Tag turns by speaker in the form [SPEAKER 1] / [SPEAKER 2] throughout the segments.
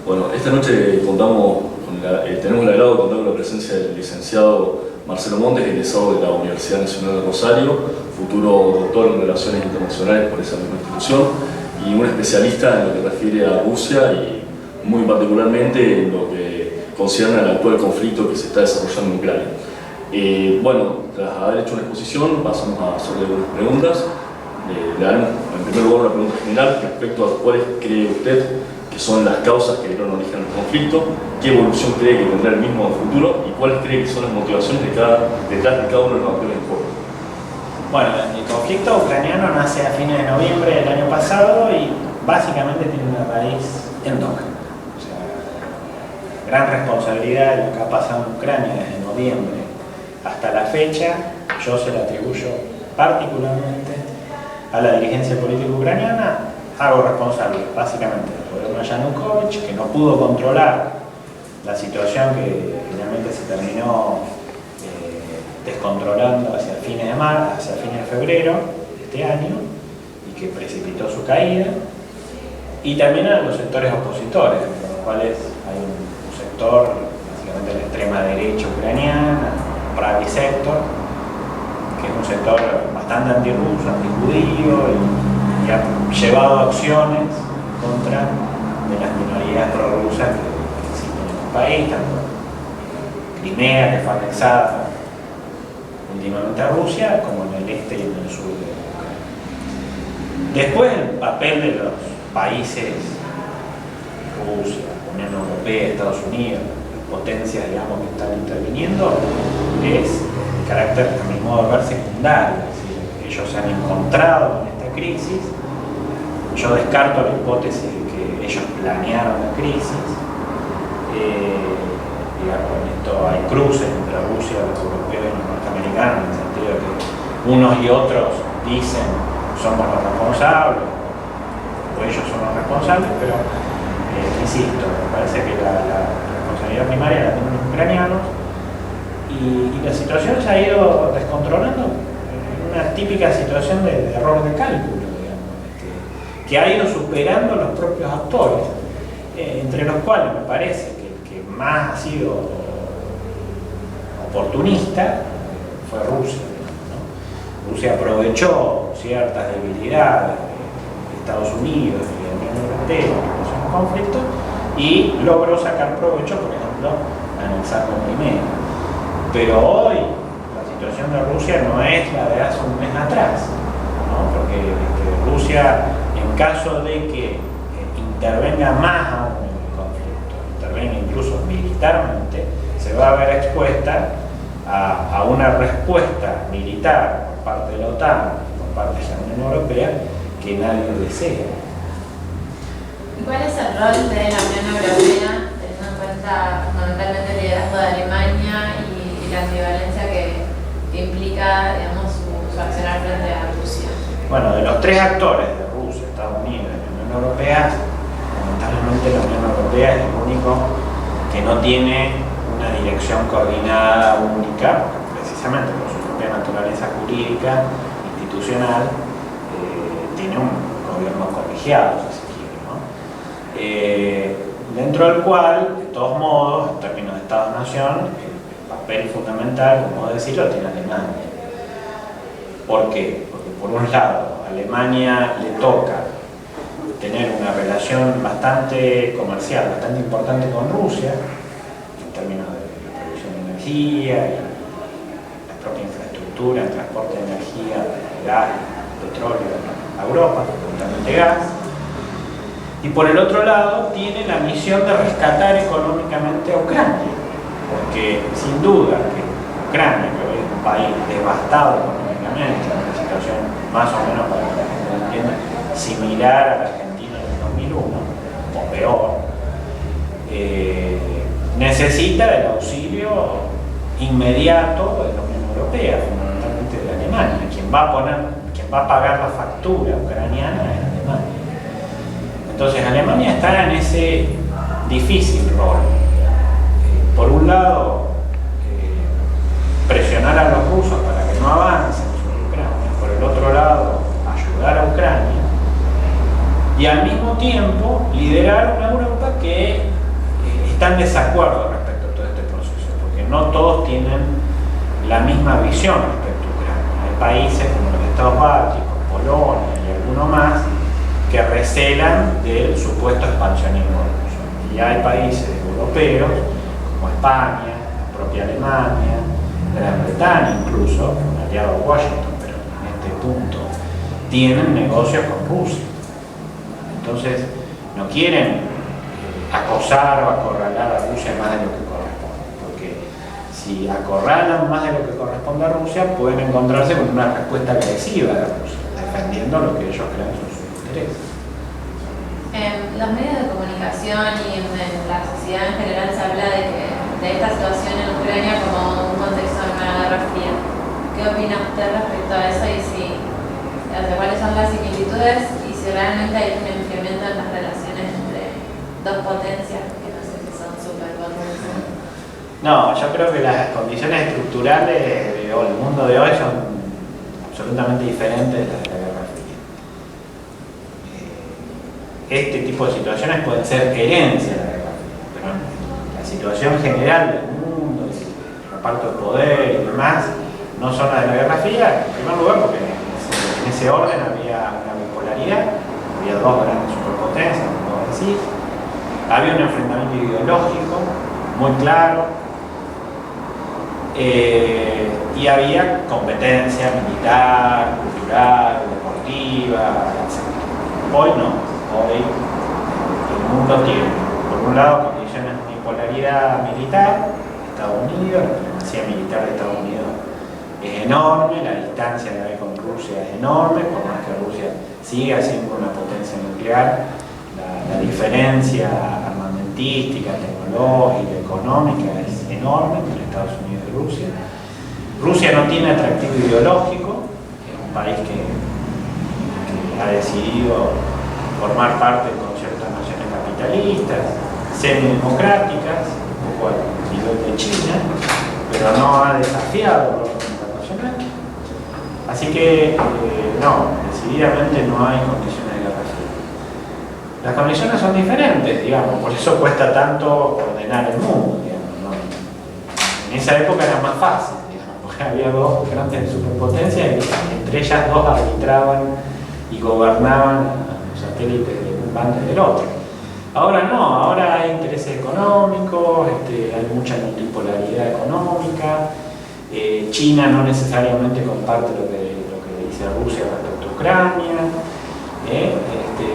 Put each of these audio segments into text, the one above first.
[SPEAKER 1] Bueno, esta noche tenemos el agrado de contar con la presencia del licenciado Marcelo Montes, egresado de la Universidad Nacional de Rosario, futuro doctor en Relaciones Internacionales por esa misma institución, y un especialista en lo que refiere a Rusia y muy particularmente en lo que concierne al actual conflicto que se está desarrollando en Ucrania. Bueno, tras haber hecho una exposición, pasamos a hacerle algunas preguntas. Le haremos en primer lugar una pregunta general respecto a cuáles cree usted que son las causas que dieron origen al conflicto, qué evolución cree que tendrá el mismo en el futuro y cuáles cree que son las motivaciones detrás de cada uno de los actores del juego.
[SPEAKER 2] Bueno, el conflicto ucraniano nace a fines de noviembre del año pasado y básicamente tiene una raíz endógena. O sea, gran responsabilidad de lo que ha pasado en Ucrania desde noviembre hasta la fecha, yo se la atribuyo particularmente a la dirigencia política ucraniana. Hago responsable básicamente del gobierno de Yanukovych, que no pudo controlar la situación que finalmente se terminó descontrolando hacia fines de marzo, hacia fines de febrero de este año, y que precipitó su caída, y también a los sectores opositores, entre los cuales hay un sector, básicamente la extrema derecha ucraniana, Pravy Sector, que es un sector bastante antirruso, antijudío, y ha llevado acciones contra de las minorías prorrusas que existen en el país, tanto Crimea, que fue anexada últimamente a Rusia, como en el este y en el sur de Ucrania. Después, el papel de los países, Rusia, Unión Europea, Estados Unidos, potencias, digamos, que están interviniendo, es de carácter, a mi modo de ver, secundario. Es decir, ellos se han encontrado en esta crisis. Yo descarto la hipótesis de que ellos planearon la crisis. Digamos, en esto hay cruces entre Rusia, los europeos y los norteamericanos, en el sentido de que unos y otros dicen somos los responsables, o ellos son los responsables, pero insisto, me parece que la responsabilidad primaria la tienen los ucranianos, y la situación se ha ido descontrolando en una típica situación de error de cálculo, que ha ido superando los propios actores, entre los cuales me parece que el que más ha sido oportunista fue Rusia, ¿no? Rusia aprovechó ciertas debilidades de Estados Unidos y de la Unión Europea en relación al conflicto y logró sacar provecho, por ejemplo, anexando Crimea. Pero hoy la situación de Rusia no es la de hace un mes atrás, ¿no? Porque Rusia, en caso de que intervenga más aún en el conflicto, intervenga incluso militarmente, se va a ver expuesta a una respuesta militar por parte de la OTAN, por parte de la Unión Europea, que nadie desea.
[SPEAKER 3] ¿Y cuál es el rol de la Unión Europea, teniendo en cuenta fundamentalmente el liderazgo de Alemania y la ambivalencia que implica, digamos, su accionar frente a Rusia?
[SPEAKER 2] Bueno, de los tres actores, de Rusia, Estados Unidos y la Unión Europea, lamentablemente la Unión Europea es el único que no tiene una dirección coordinada única, precisamente por su propia naturaleza jurídica, institucional, tiene un gobierno colegiado, si se quiere, ¿no? Dentro del cual, de todos modos, en términos de Estado-Nación, el papel fundamental, como decirlo, tiene Alemania. ¿Por qué? Porque por un lado, a Alemania le toca tener una relación bastante comercial, bastante importante con Rusia, en términos de la producción de energía y la propia infraestructura, el transporte de energía, de gas, petróleo a Europa, fundamentalmente gas. Y por el otro lado, tiene la misión de rescatar económicamente a Ucrania, porque sin duda que Ucrania, que hoy es un país devastado económicamente, en una situación más o menos, para que la gente lo entienda, similar a la Argentina del 2001, o peor, necesita del auxilio inmediato de la Unión Europea, fundamentalmente de Alemania. Quien va a pagar la factura ucraniana es Alemania. Entonces Alemania está en ese difícil rol. Por un lado, presionar a los rusos para que no avancen sobre Ucrania. Por el otro lado, ayudar a Ucrania. y al mismo tiempo liderar una Europa que está en desacuerdo respecto a todo este proceso, porque no todos tienen la misma visión respecto a Ucrania. Hay países como los Estados Bálticos, Polonia y algunos más que recelan del supuesto expansionismo ruso. Y hay países europeos como España, la propia Alemania, Gran Bretaña incluso, un aliado de Washington, pero en este punto tienen negocios con Rusia. Entonces no quieren acosar o acorralar a Rusia más de lo que corresponde, porque si acorralan más de lo que corresponde a Rusia, pueden encontrarse con una respuesta agresiva de Rusia, defendiendo lo que ellos creen son sus intereses.
[SPEAKER 3] En los medios de comunicación y en la sociedad en general se habla de esta situación en Ucrania como un contexto de una guerra fría. ¿Qué opina usted respecto a eso y cuáles son las similitudes y si realmente hay un enfriamiento en las relaciones entre dos potencias, que no sé si son superpotencias?
[SPEAKER 2] No, yo creo que las condiciones estructurales del mundo de hoy son absolutamente diferentes de las de la Guerra Fría. Este tipo de situaciones pueden ser herencia de la Guerra Fría, pero la situación general del mundo, el reparto de poder y demás, no son las de la Guerra Fría, en primer lugar porque en ese orden había una bipolaridad, había dos grandes superpotencias, como decís, había un enfrentamiento ideológico muy claro, y había competencia militar, cultural, deportiva, etc. Hoy no. Hoy el mundo tiene, por un lado, condiciones de bipolaridad militar. Estados Unidos, la supremacía militar de Estados Unidos es enorme, la distancia que hay con Rusia es enorme, por más que Rusia siga siendo una potencia nuclear, la diferencia armamentística, tecnológica, económica es enorme entre Estados Unidos y Rusia. Rusia no tiene atractivo ideológico, es un país que ha decidido formar parte de ciertas naciones capitalistas, semidemocráticas, un poco al nivel de China, pero no ha desafiado el orden internacional. Así que, no, decididamente no hay condiciones de guerra fría. Las condiciones son diferentes, digamos, por eso cuesta tanto ordenar el mundo, digamos, ¿no? En esa época era más fácil, digamos, porque había dos grandes superpotencias y entre ellas dos arbitraban y gobernaban satélites de un bando y del otro. Ahora no, ahora hay intereses económicos, hay mucha multipolaridad económica, China no necesariamente comparte lo que dice Rusia respecto a Ucrania,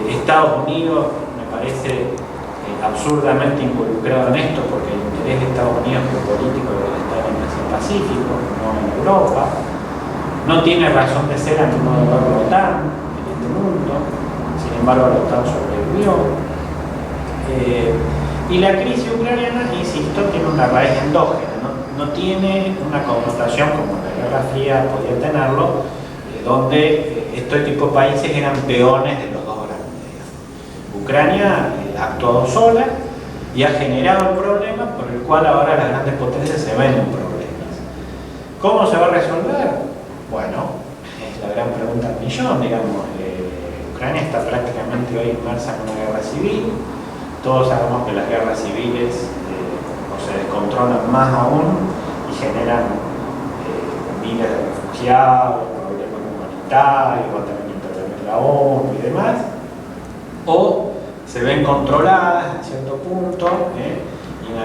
[SPEAKER 2] Estados Unidos me parece absurdamente involucrado en esto porque el interés de Estados Unidos geopolítico debe estar en Asia Pacífico, no en Europa, no tiene razón de ser a mi modo de ver la OTAN en este mundo. Sin embargo, la OTAN sobrevivió. Y la crisis ucraniana, insisto, tiene una raíz endógena, no tiene una connotación como la Guerra Fría podía tenerlo, donde este tipo de países eran peones de los dos grandes. Ucrania ha actuado sola y ha generado el problema por el cual ahora las grandes potencias se ven en problemas. ¿Cómo se va a resolver? Bueno, es la gran pregunta del millón, digamos. Ucrania está prácticamente hoy inmersa en una guerra civil. Todos sabemos que las guerras civiles se descontrolan más aún y generan miles de refugiados, problemas humanitarios, va a tener que intervenir la ONU y demás, o se ven controladas en cierto punto, y en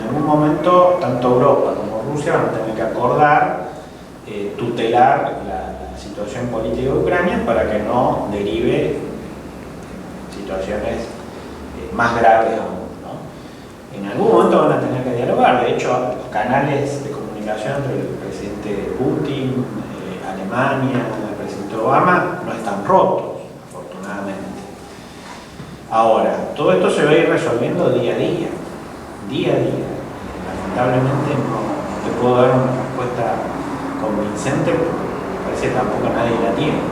[SPEAKER 2] algún momento tanto Europa como Rusia van a tener que acordar tutelar la situación política de Ucrania para que no derive situaciones más graves aún, ¿no? En algún momento van a tener que dialogar. De hecho, los canales de comunicación entre el presidente Putin, Alemania, el presidente Obama no están rotos, afortunadamente. Ahora, todo esto se va a ir resolviendo día a día, lamentablemente no te puedo dar una respuesta convincente porque parece que tampoco nadie la tiene.